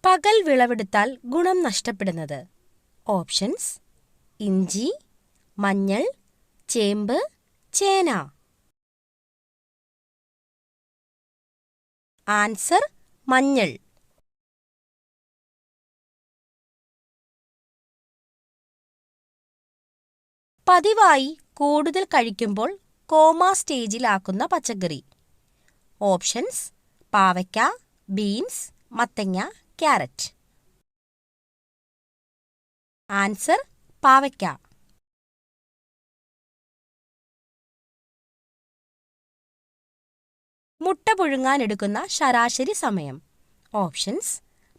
പകൽ വിളവെടുത്താൽ ഗുണം നഷ്ടപ്പെടുന്നത്. ഓപ്ഷൻസ്: ഇഞ്ചി, മഞ്ഞൾ, ചേമ്പ്, ചേന. ആൻസർ: മഞ്ഞൾ. പതിവായി കൂടുതൽ കഴിക്കുമ്പോൾ കോമ സ്റ്റേജിലാക്കുന്ന പച്ചക്കറി. ഓപ്ഷൻസ്: പാവയ്ക്ക, ബീൻസ്, മത്തങ്ങ, ക്യാരറ്റ്. ആൻസർ: പാവയ്ക്ക. മുട്ട പുഴുങ്ങാൻ എടുക്കുന്ന ശരാശരി സമയം. Options: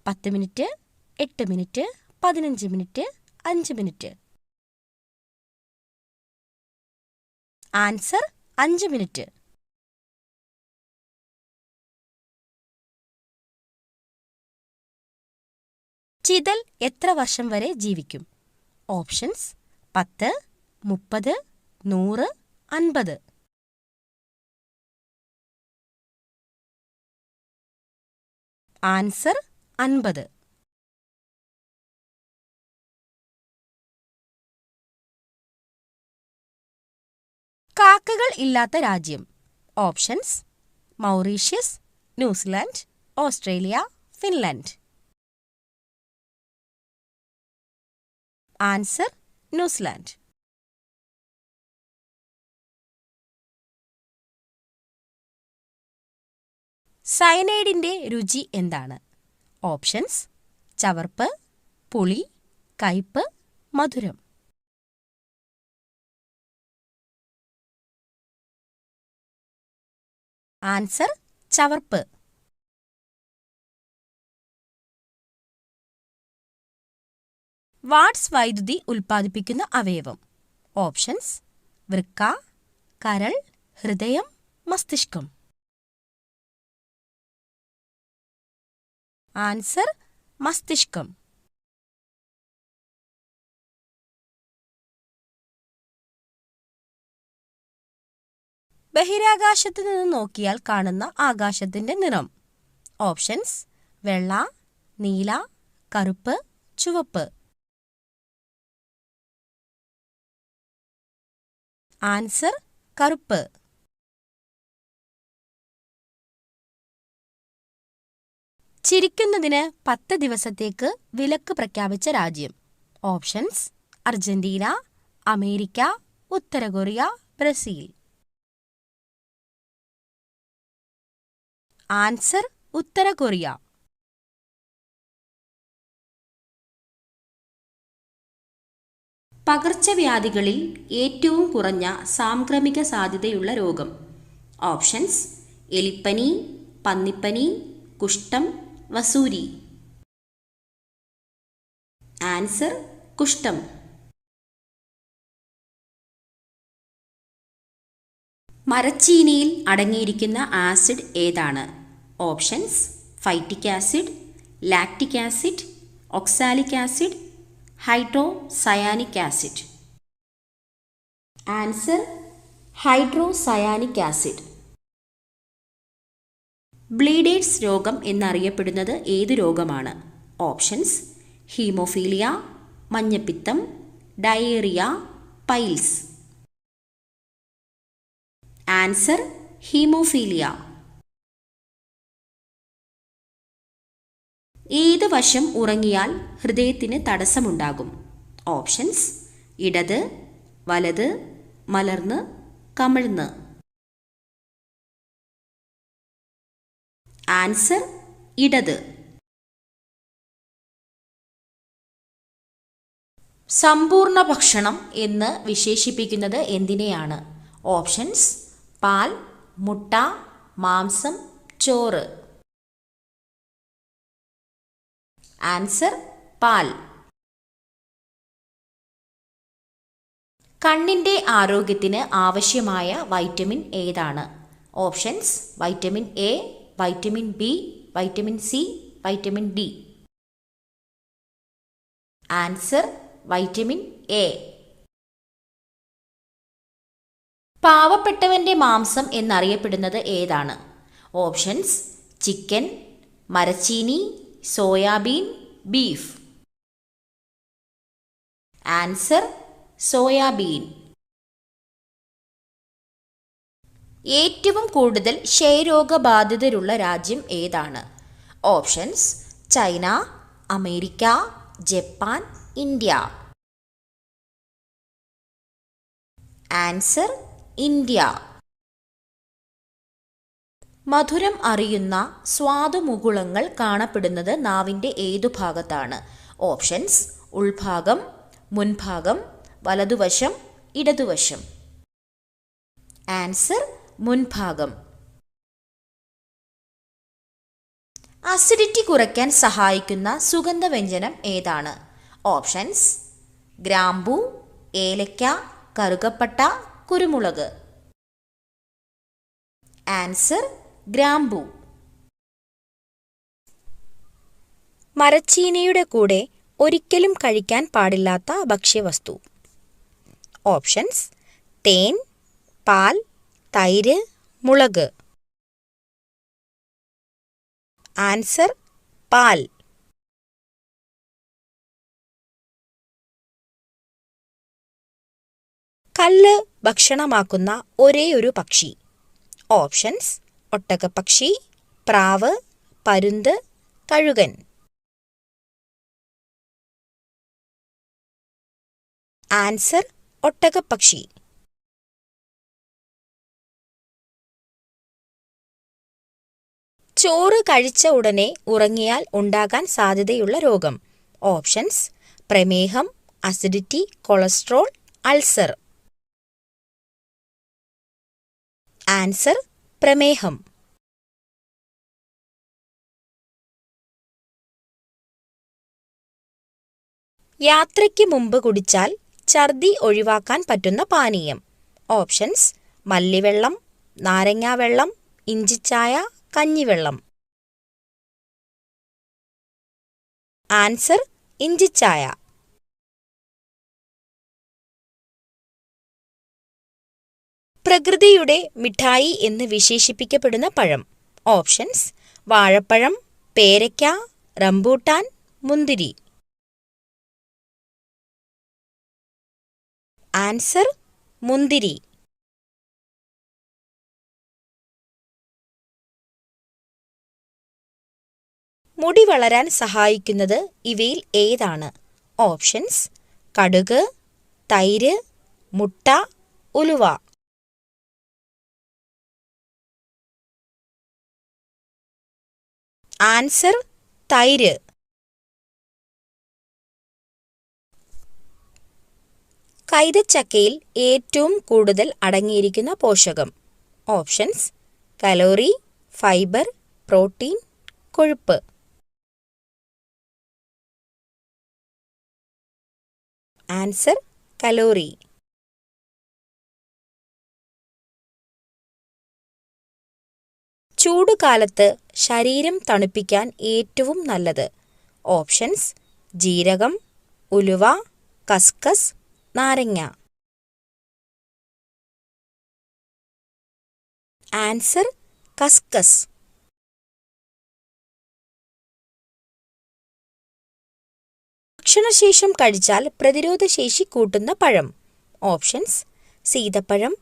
10 minute, 8 minute, 15 minute, 5 minute. Answer: 5 minute. ചിതൽ എത്ര വർഷം വരെ ജീവിക്കും? ഓപ്ഷൻസ്: 10, 30, 100, 50. ആൻസർ: 50. കാക്കകൾ ഇല്ലാത്ത രാജ്യം. Options: Mauritius, New Zealand, Australia, Finland. Answer: New Zealand. സയനൈഡിന്റെ രുചി എന്താണ്? ഓപ്ഷൻസ്: ചവർപ്പ്, പുളി, കയ്പ്, മധുരം. ആൻസർ: ചവർപ്പ്. വാട്സ് വൈദ്യുതി ഉൽപ്പാദിപ്പിക്കുന്ന അവയവം. ഓപ്ഷൻസ്: വൃക്ക, കരൾ, ഹൃദയം, മസ്തിഷ്കം. ആൻസർ: മസ്തിഷ്കം. ബഹിരാകാശത്ത് നിന്ന് നോക്കിയാൽ കാണുന്ന ആകാശത്തിന്റെ നിറം. ഓപ്ഷൻസ്: വെള്ള, നീല, കറുപ്പ്, ചുവപ്പ്. ആൻസർ: കറുപ്പ്. ചിരിക്കുന്നതിന് 10 ദിവസത്തേക്ക് വിലക്ക് പ്രഖ്യാപിച്ച രാജ്യം. ഓപ്ഷൻസ്: അർജന്റീന, അമേരിക്ക, ഉത്തര കൊറിയ, ബ്രസീൽ. ആൻസർ: ഉത്തര കൊറിയ. പകർച്ചവ്യാധികളിൽ ഏറ്റവും കുറഞ്ഞ സാംക്രമിക സാധ്യതയുള്ള രോഗം. ഓപ്ഷൻസ്: എലിപ്പനി, പന്നിപ്പനി, കുഷ്ഠം, വസൂരി. ആൻസർ: കുഷ്ഠം. മരച്ചീനിയിൽ അടങ്ങിയിരിക്കുന്ന ആസിഡ് ഏതാണ്? Options: phytic acid, lactic acid, oxalic acid, hydrocyanic acid. Answer: hydrocyanic acid. Bleeders രോഗം എന്നറിയപ്പെടുന്നത് ഏതു രോഗമാണ്? ഓപ്ഷൻസ്: ഹീമോഫീലിയ, മഞ്ഞപ്പിത്തം, ഡയേറിയ, പൈൽസ്. Answer: haemophilia. ഏത് വശം ഉറങ്ങിയാൽ ഹൃദയത്തിന് തടസ്സമുണ്ടാകും? ഓപ്ഷൻസ്: ഇടത്, വലത്, മലർന്ന്, കമിഴ്ന്ന്. ആൻസർ: ഇടത്. സമ്പൂർണ്ണ ഭക്ഷണം എന്ന് വിശേഷിപ്പിക്കുന്നത് എന്തിനെയാണ്? ഓപ്ഷൻസ്: പാൽ, മുട്ട, മാംസം, ചോറ്. ആൻസർ: പാൽ. കണ്ണിന്റെ ആരോഗ്യത്തിന് ആവശ്യമായ വൈറ്റമിൻ ഏതാണ്? Options: vitamin A, vitamin B, vitamin C, vitamin D. Answer: vitamin A. പാവപ്പെട്ടവന്റെ മാംസം എന്നറിയപ്പെടുന്നത് ഏതാണ്? ഓപ്ഷൻസ്: ചിക്കൻ, മരച്ചീനി, സോയാബീൻ, ബീഫ്. Answer soybean. ഏറ്റവും കൂടുതൽ ക്ഷയരോഗബാധിതരുള്ള രാജ്യം ഏതാണ്? Options: China, America, Japan, India. Answer India. മധുരം അറിയുന്ന സ്വാദുമുകുളങ്ങൾ കാണപ്പെടുന്നത് നാവിൻ്റെ ഏതു ഭാഗത്താണ്? ഓപ്ഷൻസ്: ഉൾഭാഗം, മുൻഭാഗം, വലതുവശം, ഇടതുവശം. ആൻസർ മുൻഭാഗം. അസിഡിറ്റി കുറയ്ക്കാൻ സഹായിക്കുന്ന സുഗന്ധവ്യഞ്ജനം ഏതാണ്? ഓപ്ഷൻസ്: ഗ്രാമ്പൂ, ഏലക്ക, കറുകപ്പട്ട, കുരുമുളക്. ആൻസർ ഗ്രാമ്പൂ. മരച്ചീനിയുടെ കൂടെ ഒരിക്കലും കഴിക്കാൻ പാടില്ലാത്ത ഭക്ഷ്യവസ്തു. ഓപ്ഷൻസ്: തേൻ, പാൽ, തൈര്, മുളക്. ആൻസർ പാൽ. കല്ല് ഭക്ഷണമാക്കുന്ന ഒരേയൊരു പക്ഷി. ഓപ്ഷൻസ്: ഒട്ടകപ്പക്ഷി, പ്രാവ്, പരുന്ത്, കഴുകൻ. ആൻസർ ഒട്ടകപ്പക്ഷി. ചോറ് കഴിച്ച ഉടനെ ഉറങ്ങിയാൽ ഉണ്ടാകാൻ സാധ്യതയുള്ള രോഗം. ഓപ്ഷൻസ്: പ്രമേഹം, അസിഡിറ്റി, കൊളസ്ട്രോൾ, അൾസർ. ആൻസർ പ്രമേഹം. യാത്രയ്ക്ക് മുമ്പ് കുടിച്ചാൽ ഛർദി ഒഴിവാക്കാൻ പറ്റുന്ന പാനീയം. ഓപ്ഷൻസ്: മല്ലിവെള്ളം, നാരങ്ങാവെള്ളം, ഇഞ്ചിച്ചായ, കഞ്ഞിവെള്ളം. ആൻസർ ഇഞ്ചിച്ചായ. പ്രകൃതിയുടെ മിഠായി എന്ന് വിശേഷിപ്പിക്കപ്പെടുന്ന പഴം. ഓപ്ഷൻസ്: വാഴപ്പഴം, പേരയ്ക്ക, റംബൂട്ടാൻ, മുന്തിരി. ആൻസർ മുന്തിരി. മുടി വളരാൻ സഹായിക്കുന്നത് ഇവയിൽ ഏതാണ്? ഓപ്ഷൻസ്: കടുക്, തൈര്, മുട്ട, ഉലുവ. ആൻസർ തൈര്. കൈതച്ചക്കയിൽ ഏറ്റവും കൂടുതൽ അടങ്ങിയിരിക്കുന്ന പോഷകം. ഓപ്ഷൻസ്: കലോറി, ഫൈബർ, പ്രോട്ടീൻ, കൊഴുപ്പ്. Answer calorie. ചൂടുകാലത്ത് ശരീരം തണുപ്പിക്കാൻ ഏറ്റവും നല്ലത്. ഓപ്ഷൻസ്: ജീരകം, ഉലുവ, കസ്കസ്, നാരങ്ങ. ആൻസർ കസ്കസ്. ഭക്ഷണശേഷം കഴിച്ചാൽ പ്രതിരോധശേഷി കൂട്ടുന്ന പഴം. ഓപ്ഷൻസ്: സീതപ്പഴം,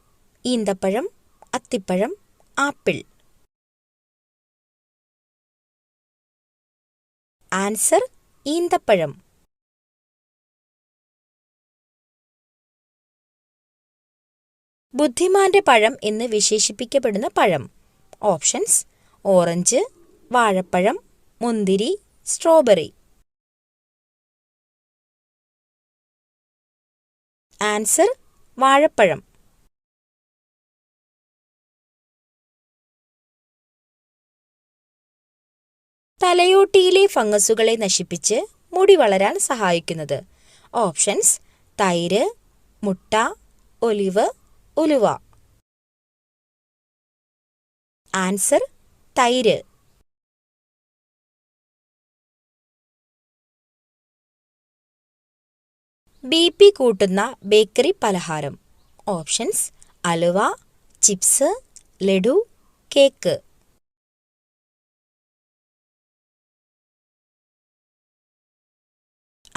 ഈന്തപ്പഴം, അത്തിപ്പഴം, ആപ്പിൾ. ആൻസർ ഈന്തപ്പഴം. ബുദ്ധിമാന്റെ പഴം എന്ന് വിശേഷിപ്പിക്കപ്പെടുന്ന പഴം. ഓപ്ഷൻസ്: ഓറഞ്ച്, വാഴപ്പഴം, മുന്തിരി, സ്ട്രോബെറി. ആൻസർ വാഴപ്പഴം. തലയോട്ടിയിലെ ഫംഗസുകളെ നശിപ്പിച്ച് മുടി വളരാൻ സഹായിക്കുന്നത്. ഓപ്ഷൻസ്: തൈര്, മുട്ട, ഒലിവ്, ഉലുവ. ആൻസർ തൈര്. BP കൂട്ടുന്ന ബേക്കറി പലഹാരം. ഓപ്ഷൻസ്: അലുവ, chips, laddu, cake.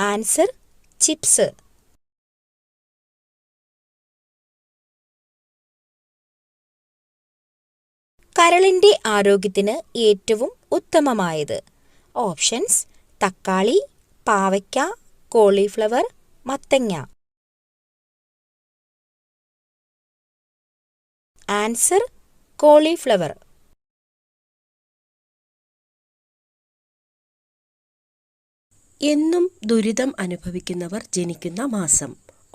Answer chips. കരളിൻ്റെ ആരോഗ്യത്തിന് ഏറ്റവും ഉത്തമമായത്. ഓപ്ഷൻസ്: തക്കാളി, പാവയ്ക്ക, കോളിഫ്ലവർ, മത്തങ്ങ. Answer cauliflower. എന്നും ദുരിതം അനുഭവിക്കുന്നവർ ജനിക്കുന്ന മാസം.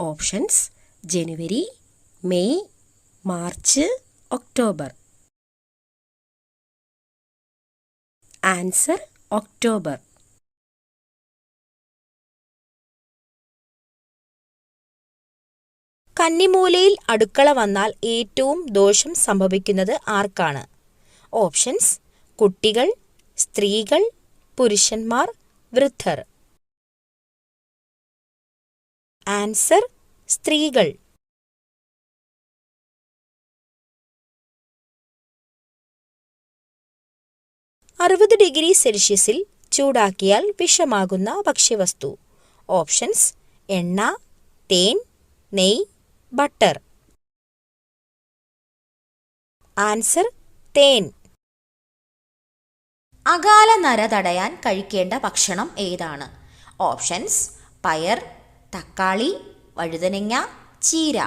Options: January, May, March, October. Answer October. കന്നിമൂലയിൽ അടുക്കള വന്നാൽ ഏറ്റവും ദോഷം സംഭവിക്കുന്നത് ആർക്കാണ്? ഓപ്ഷൻസ്: കുട്ടികൾ, സ്ത്രീകൾ, പുരുഷന്മാർ, വൃദ്ധർ. ആൻസർ സ്ത്രീകൾ. ഡിഗ്രി ചൂടാക്കിയാൽ വിഷമാകുന്ന ഭക്ഷ്യവസ്തു. ഓപ്ഷൻസ്: എണ്ണ, തേൻ, നെയ്യ്, ബട്ടർ. ആൻസർ തേൻ. അകാല നര തടയാൻ കഴിക്കേണ്ട ഭക്ഷണം ഏതാണ്? ഓപ്ഷൻസ്: പയർ, തക്കാളി, വഴുതനങ്ങ, ചീര.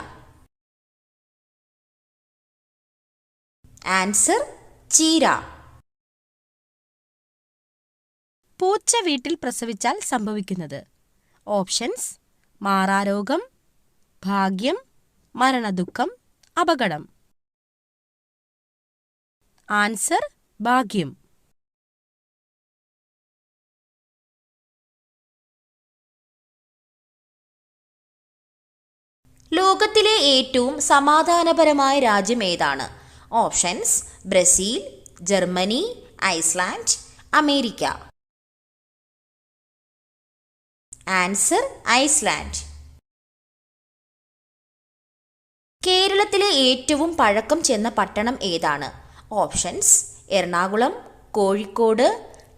ആൻസർ ചീര. പൂച്ച വീട്ടിൽ പ്രസവിച്ചാൽ സംഭവിക്കുന്നത്. ഓപ്ഷൻസ്: മാറാരോഗം, ഭാഗ്യം, മരണദുഃഖം, അപകടം. ആൻസർ ഭാഗ്യം. ലോകത്തിലെ ഏറ്റവും സമാധാനപരമായ രാജ്യം ഏതാണ്? Options: Brazil, Germany, Iceland, America. Answer Iceland. കേരളത്തിലെ ഏറ്റവും പഴക്കം ചെന്ന പട്ടണം ഏതാണ്? ഓപ്ഷൻസ്: എറണാകുളം, കോഴിക്കോട്,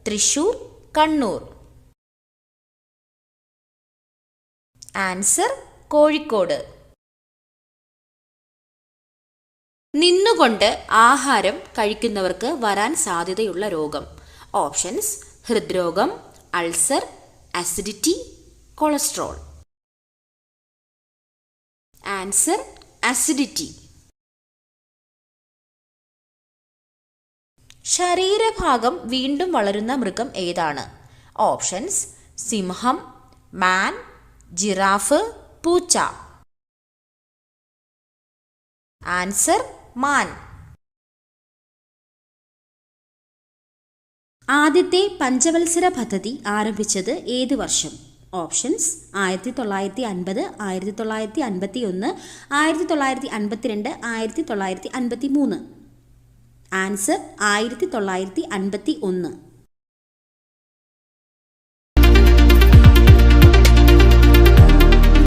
തൃശൂർ, കണ്ണൂർ. ആൻസർ കോഴിക്കോട്. നിന്നുകൊണ്ട് ആഹാരം കഴിക്കുന്നവർക്ക് വരാൻ സാധ്യതയുള്ള രോഗം. ഓപ്ഷൻസ്: ഹൃദ്രോഗം, ulcer, acidity, cholesterol. Answer acidity. ശരീരഭാഗം വീണ്ടും വളരുന്ന മൃഗം ഏതാണ്? ഓപ്ഷൻസ്: സിംഹം, മാൻ, ജിറാഫ്, പൂച്ച. ആൻസർ മാൻ. ആദ്യത്തെ പഞ്ചവത്സര പദ്ധതി ആരംഭിച്ചത് ഏത് വർഷം? ഓപ്ഷൻസ്: 1950, 1951, 1952, 1953. ആൻസർ 1951.